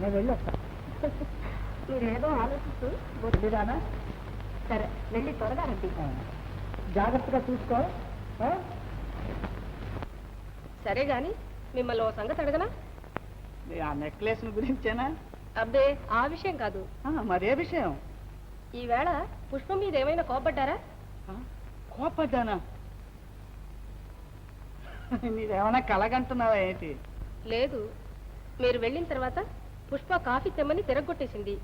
నేను వెళ్ళొస్తా. మీరేదో ఆలోచిస్తూ బొద్దుగానా? సరే వెళ్ళి త్వరగా రండి. జాగ్రత్తగా చూసుకో. సరే గాని మిమ్మల్ని ఓ సంగతి అడగనా? ఆ నెక్లెస్ గురించేనా? అబ్బే ఆ విషయం కాదు. మరే విషయం? ఈవేళ పుష్పం మీద ఏమైనా కోపడ్డారా? కోపడ్డానా? నీదేమైనా కలగంటున్నావా ఏంటి? లేదు, మీరు వెళ్ళిన తర్వాత పుష్ప కాఫీ తెమ్మని తిరగొట్టేసింది.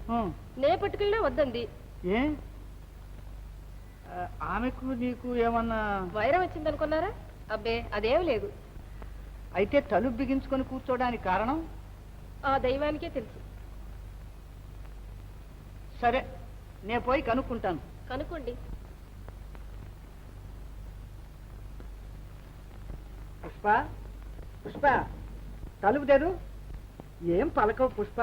నే పట్టుకెళ్ళినా వద్దంది. ఏ ఆమెకు నీకు ఏమన్నా వైరం వచ్చిందనుకున్నారా? అబ్బే అదేం లేదు. అయితే తలుపు బిగించుకొని కూర్చోడానికి కారణం ఆ దైవానికే తెలుసు. సరే నేను పోయి కనుక్కుంటాను. కనుక్కోండి. పుష్ప, పుష్ప, తలుపు తెరు. ఏం పలకవు పుష్ప?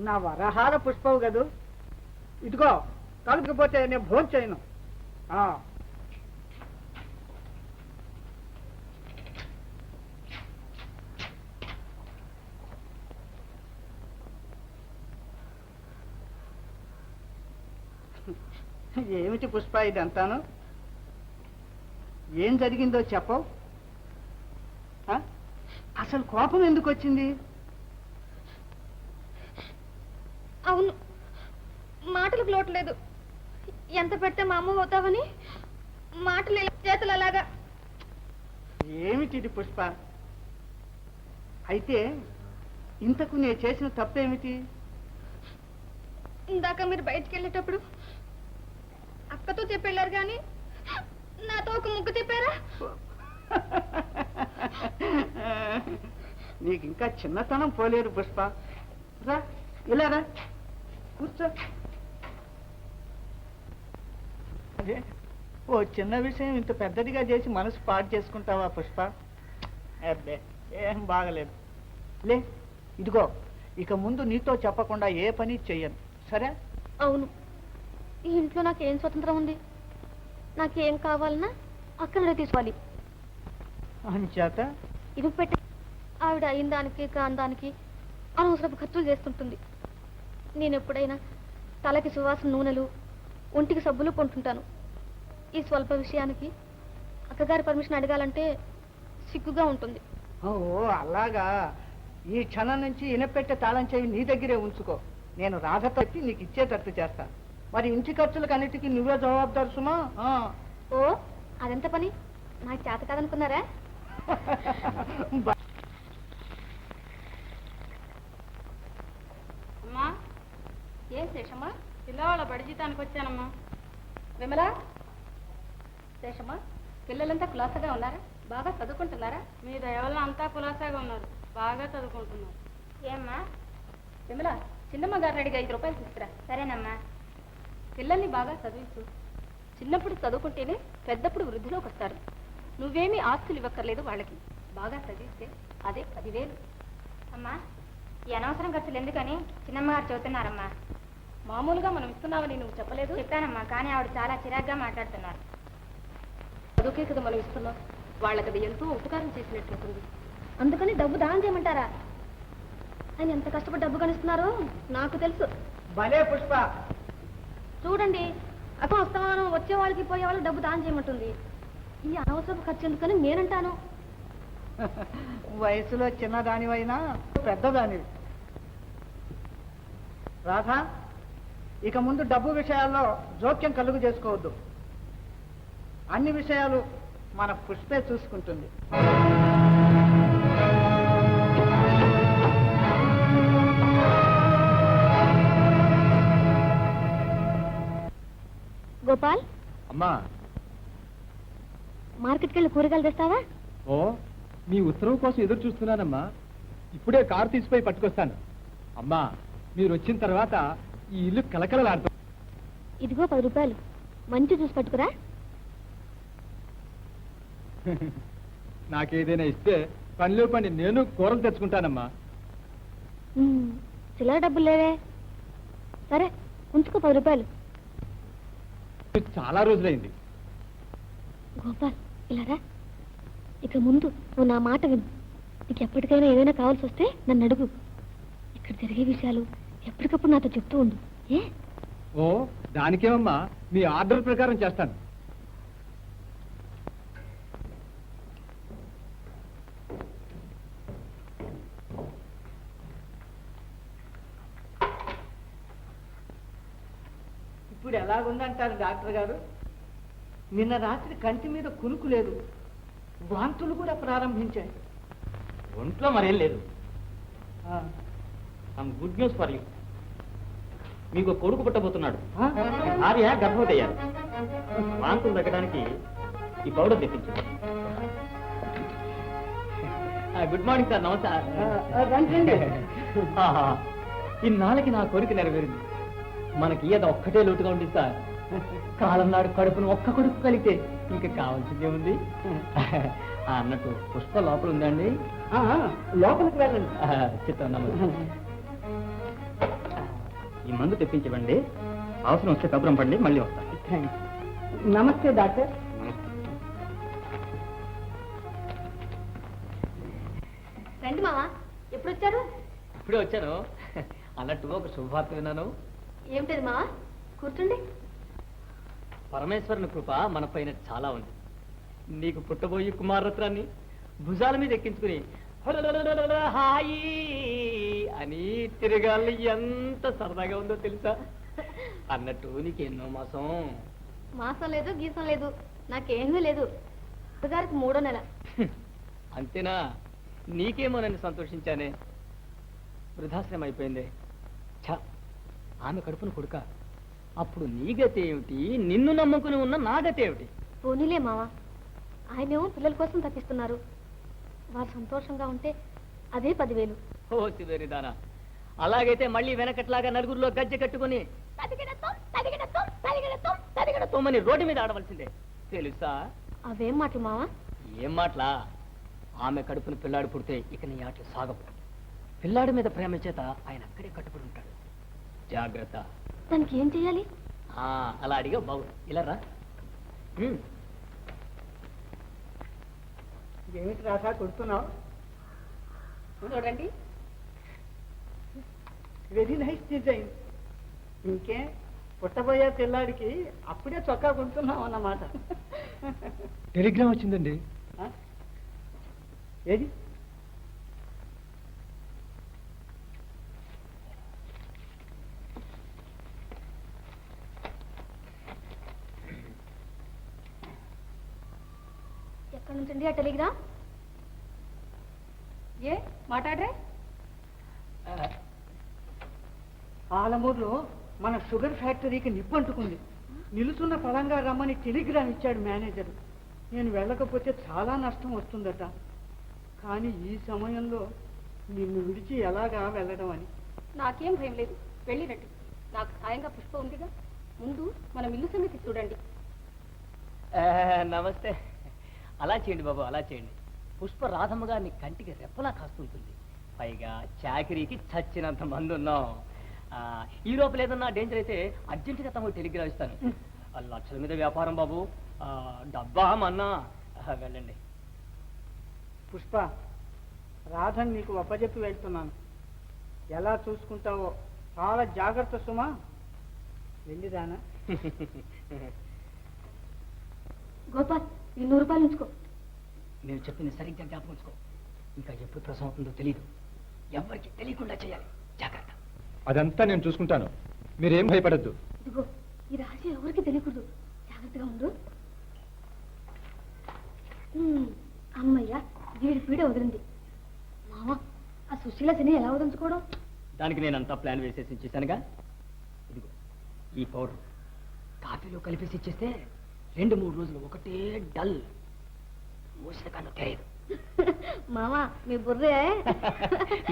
నా వరహాల పుష్పవు కదూ. ఇదిగో తలుపుకి పోతే నేను భోజనం చేయను. ఏమిటి పుష్ప ఇదంతాను? ఏం జరిగిందో చెప్పవు? అసలు కోపం ఎందుకు వచ్చింది? అవును, మాటలకు లోట్లేదు. ఎంత పెట్టే మా అమ్మ అవుతావని మాటలు చేతులు అలాగా. ఏమిటి పుష్ప? అయితే ఇంతకు నేను చేసిన తప్పేమిటి? ఇందాక మీరు బయటికి వెళ్ళేటప్పుడు అక్కతో చెప్పెళ్ళారు కానీ నాతో ఒక ముగ్గు చెప్పారా? నీకు ఇంకా చిన్నతనం పోలేరు పుష్ప. రా, ఇలా రా, కూర్చో. అదే ఓ చిన్న విషయం ఇంత పెద్దదిగా చేసి మనసు పాడు చేసుకుంటావా పుష్ప? అబ్బే ఏం బాగలేదు. లే, ఇదిగో ఇక ముందు నీతో చెప్పకుండా ఏ పని చెయ్యను, సరే? అవును, ఈ ఇంట్లో నాకేం స్వతంత్రం ఉంది? నాకేం కావాలన్నా అక్కడ తీసుకోవాలి. అంచేత ఇది పెట్టి ఆవిడ అయిన దానికి కాందానికి అనవసరపు ఖర్చులు చేస్తుంటుంది. నేను ఎప్పుడైనా తలకి సువాసన నూనెలు, ఒంటికి సబ్బులు కొంటుంటాను. ఈ స్వల్ప విషయానికి అక్కగారి పర్మిషన్ అడగాలంటే సిగ్గుగా ఉంటుంది. ఓ అలాగా. ఈ క్షణం నుంచి ఇనపెట్టే తాళం చెవి నీ దగ్గరే ఉంచుకో. నేను రాధతో వచ్చి నీకు ఇచ్చేటట్టు చేస్తాను. మరి ఇంటి ఖర్చులకు అన్నిటికీ నువ్వే జవాబుదారు సుమా. ఓ అదెంత పని? నాకు చేత కాదనుకున్నారా? అమ్మా, ఏం శేషమ్మా? పిల్లవాళ్ళ బడి జీతానికి వచ్చానమ్మా. విమలా, శేషమ్మా, పిల్లలంతా కులాసగా ఉన్నారా? బాగా చదువుకుంటున్నారా? మీ దయవల్ల అంతా కులాసాగా ఉన్నారు, బాగా చదువుకుంటున్నారు. ఏమ్మా? విమలా, చిన్నమ్మ గారు అడిగి 5 రూపాయలు తీసుకురా. సరేనమ్మా. పిల్లల్ని బాగా చదివించు. చిన్నప్పుడు చదువుకుంటేనే పెద్దప్పుడు వృద్ధిలోకి వస్తారు. నువ్వేమీ ఆస్తులు ఇవ్వక్కర్లేదు వాళ్ళకి. బాగా చదివిస్తే అదే 10,000. అమ్మా, ఈ అనవసరం ఖర్చులు ఎందుకని చిన్నమ్మగారు చెబుతున్నారమ్మా. మామూలుగా మనం ఇస్తున్నామని నువ్వు చెప్పలేదు? చెప్పానమ్మా, కానీ ఆవిడ చాలా చిరాగ్గా మాట్లాడుతున్నారు. చదువుకే కదా మనం ఇస్తున్నాం, వాళ్ళకి అది ఎంతో ఉపకారం చేసినట్లుంటుంది. అందుకని డబ్బు దానం చేయమంటారా? ఆయన ఎంత కష్టపడి డబ్బు కనిస్తున్నారో నాకు తెలుసు. భలే పుష్ప. చూడండి, అక్క వస్తాను, వచ్చే వాళ్ళకి పోయే వాళ్ళకి డబ్బు దానం చేయమంటుంది. ఈ అనవసరపు ఖర్చు ఎందుకని నేనంటాను. వయసులో చిన్నదానివైనా పెద్దదానివి. రాధా, ఇక ముందు డబ్బు విషయాల్లో జోక్యం కలుగు చేసుకోవద్దు. అన్ని విషయాలు మన పుష్పే చూసుకుంటుంది. గోపాల్, అమ్మా, మార్కెట్కి వెళ్ళి కూరగాయలు తెస్తావా? ఓ మీ ఉత్తరం కోసం ఎదురు చూస్తున్నానమ్మా. ఇప్పుడే కారు తీసిపోయి పట్టుకొస్తాను. అమ్మా, మీరు వచ్చిన తర్వాత ఈ ఇల్లు కలకలలాడుతుంది. ఇదిగో 10 రూపాయలు, మంచి చూసి పట్టుకురా. నాకేదైనా ఇస్తే పనిలో పని నేను కూరలు తెచ్చుకుంటానమ్మా. చిల్లర డబ్బులు లేవే. సరే ఉంచుకో 10 రూపాయలు. చాలా రోజులైంది. గోపాల్, ఇలారా. ఇక ముందు నువ్వు నా మాట విను. నీకు ఎప్పటికైనా ఏదైనా కావాల్సి వస్తే నన్ను అడుగు. ఇక్కడ జరిగే విషయాలు ఎప్పటికప్పుడు నాతో చెప్తూ ఉండు. ఏ ఓ దానికేమమ్మా, మీ ఆర్డర్ ప్రకారం చేస్తాను. ఇప్పుడు ఎలాగుందంటారు డాక్టర్ గారు? నిన్న రాత్రి కంటి మీద కునుకు లేదు, వాంతులు కూడా ప్రారంభించాయి. ఒంట్లో మరేం లేదు. ఆ, some good news for you. మీకు కొడుకు పుట్టబోతున్నాడు. ఆ? భార్య గర్భవతి అయ్యారు. వాంతులు తగ్గడానికి ఈ పౌడర్ తెప్పించింది. Good morning sir. నమస్కారం. రండి, రండి. ఇన్నాళ్ళకి నా కోరిక నెరవేరింది. మనకి ఏదో ఒక్కటే లోటుగా ఉంది సార్. కాలం నాడు కడుపును ఒక్క కొడుకు కలిగితే ఇంకా కావాల్సిందే ఉంది. అన్నట్టు పుష్ప లోపల ఉందండి. ఆ, లోపలికి వెళ్ళండి. చిత్తం ఈ మందు తెప్పించవండి. అవసరం వస్తే కబురం పండి మళ్ళీ వస్తాను. థాంక్స్. నమస్తే డాక్టర్. రండి మావా, ఎప్పుడు వచ్చారు? ఇప్పుడే వచ్చాను. అన్నట్టు ఒక శుభవార్త విన్నాను. ఏమిటది మావా? కూర్చోండి. పరమేశ్వరుని కృప మన పైన చాలా ఉంది. నీకు పుట్టబోయి కుమారరత్నాన్ని భుజాల మీద ఎక్కించుకుని హాయి అని తిరగాలి ఎంత సరదాగా ఉందో తెలుసా? అన్నట్టు నీకు ఎన్నో మాసం. మాసం లేదు, గీసం లేదు, నాకేమీ లేదు. గారికి 3వ నెల. అంతేనా? నీకేమో నన్ను సంతోషించానే. వృద్ధాశ్రమం అయిపోయింది. ఛ, ఆమె కడుపును కొడుక. అప్పుడు నీ గతి ఏమిటి? నిన్ను నమ్ముకుని ఉన్న నా గతి ఏమిటి? పోనీలే మావా, ఆయనేమో పిల్లల కోసం తప్పిస్తున్నారు. వారు సంతోషంగా ఉంటే అదే 10,000. ఓ సివేరిదానా, అలాగైతే మళ్ళీ వెనకట్లాగా నలుగురిలో గజ్జె కట్టుకుని తోమని రోడ్డు మీద ఆడవలసిందే తెలుసా? అవేం మాటలు మావా? ఏం మాటలా? ఆమె కడుపును పిల్లాడు పుడితే ఇక నీ ఆటలు సాగవు. పిల్లాడి మీద ప్రేమ చేత ఆయన అక్కడే కట్టుబడి ఉంటాడు. జాగ్రత్త. దానికి ఏం చెయ్యాలి? అలా అడిగా బాబు. ఇలా రా. ఏమిటి రాసా కొడుతున్నావు? చూడండి. Very nice design. ఇంకే పుట్టబోయే పిల్లాడికి అప్పుడే చొక్కా కొడుతున్నావు అన్నమాట. టెలిగ్రామ్ వచ్చిందండి. ఆ? ఏది? ఎక్కడి నుంచండి ఆ టెలిగ్రామ్? ఏ మాట్లాడరే? ఆలమూరులో మన షుగర్ ఫ్యాక్టరీకి నిప్పంటుకుంది. నిలుచున్న పలంగా రమ్మని టెలిగ్రామ్ ఇచ్చాడు మేనేజర్. నేను వెళ్ళకపోతే చాలా నష్టం వస్తుందట. కానీ ఈ సమయంలో నిన్ను విడిచి ఎలాగా వెళ్ళడం అని. నాకేం భయం లేదు, వెళ్ళినట్టు. నాకు సాయంగా పుష్ప ఉందిగా. ముందు మనం ఇల్లు సంగతి చూడండి. నమస్తే. అలా చేయండి బాబు, అలా చేయండి. పుష్ప రాధమ్మ గారిని కంటికి రెప్పలా కాస్తుంటుంది. పైగా చాకరీకి చచ్చినంత మంది ఉన్నాం. ఈ లోపల ఏదన్నా డేంజర్ అయితే అర్జెంటుగా తమకు టెలిగ్రామ్ ఇస్తాను. లక్షల మీద వ్యాపారం బాబు. డబ్బా మన్నా. వెళ్ళండి. పుష్ప, రాధని నీకు అప్పచెప్పి వెళ్తున్నాను. ఎలా చూసుకుంటావో చాలా జాగ్రత్త సుమా. వెళ్ళిరానా? గోపాల్, ఈ 100 రూపాయలు ఉంచుకో. నేను చెప్పింది సరిగ్గా జ్ఞాపకం ఉంచుకో. ఇంకా ఎప్పుడు ప్రసవం అవుతుందో తెలియదు. ఎవరికి తెలియకుండా చేయాలి. జాగ్రత్త. అదంతా నేను చూసుకుంటాను, మీరేం భయపడద్దు. ఇదిగో, ఈ రహస్యం ఎవరికి తెలియకూడదు. జాగ్రత్తగా ఉండు. అమ్మయ్యా, వీడి పీడ వదిలింది. మామ, ఆ సుశీల శని ఎలా వదిలించుకోవడం? దానికి నేనంతా ప్లాన్ వేసేసి ఇచ్చేసానుగా. ఇదిగో ఈ పౌడర్ కాఫీలో కలిపేసి ఇచ్చేస్తే 2-3 రోజులు ఒకటే డల్. మూసిన కన్ను తెలియదు. మామ, మీ బుర్రే.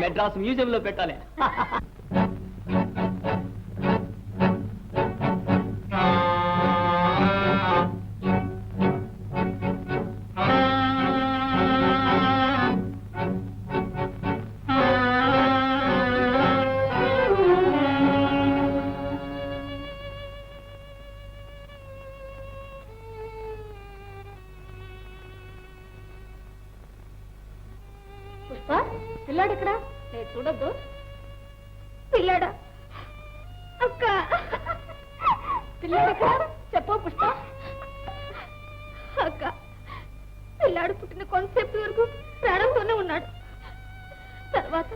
మెడ్రాస్ మ్యూజియంలో పెట్టాలి. పుష్ప, పుష్ప పిల్లాడు ఎక్కడా లేదు చూడొద్దు. పిల్లాడా అక్క పిల్లాడు ఎక్కడా చెప్పు పుష్ప. అక్క పిల్లాడు పుట్టిన కొంతసేపు వరకు ప్రాణంతోనే ఉన్నాడు. తర్వాత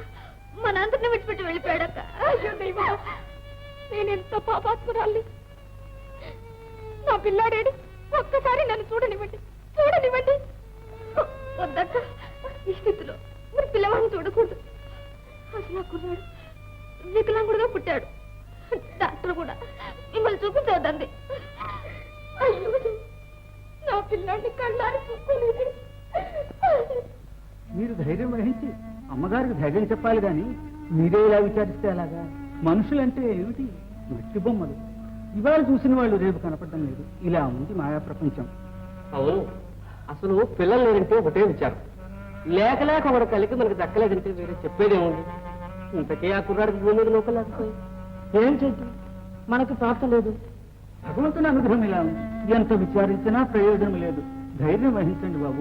మనందరిని విడిచిపెట్టి వెళ్ళిపోయాడక్క. అయ్యో దైవం, నేనెంత పాపాత్మురాల్ని. నా పిల్లాడేడు, ఒక్కసారి నన్ను చూడనివ్వండి, చూడనివ్వండి. వద్దక్క, ఈ స్థితిలో మరి పిల్లవాడిని చూడకూడదు. అసలు ఆ కుర్రాడు వికలాంగుడుగా పుట్టాడు. డాక్టర్ కూడా మిమ్మల్ని చూపించవద్దండి. అయ్యో, నా పిల్లాడిని కళ్ళారి చూసుకోలేదు. మీరు ధైర్యం వహించి అమ్మగారికి ధైర్యం చెప్పాలి కానీ మీరే ఇలా విచారిస్తే అలాగా? మనుషులంటే ఏమిటి? మట్టి బొమ్మలు. ఇవాళ చూసిన వాళ్ళు రేపు కనపడడం లేదు. ఇలా ఉంది మాయా ప్రపంచం. అవును, అసలు పిల్లలు లేదంటే ఒకటే విచారం. లేక లేక ఒకటి కలిగి మనకు దక్కలేదంటే వేరే చెప్పేదేముంది? ఇంతకే ఆ కుర్రాడికి భూమి మీద నొక్కలేకపోయి ఏం చేద్దాం? మనకు ప్రాప్తం లేదు. భగవంతుని అనుగ్రహం ఇలా ఉంది. ఎంత విచారించినా ప్రయోజనం లేదు. ధైర్యం వహించండి బాబు.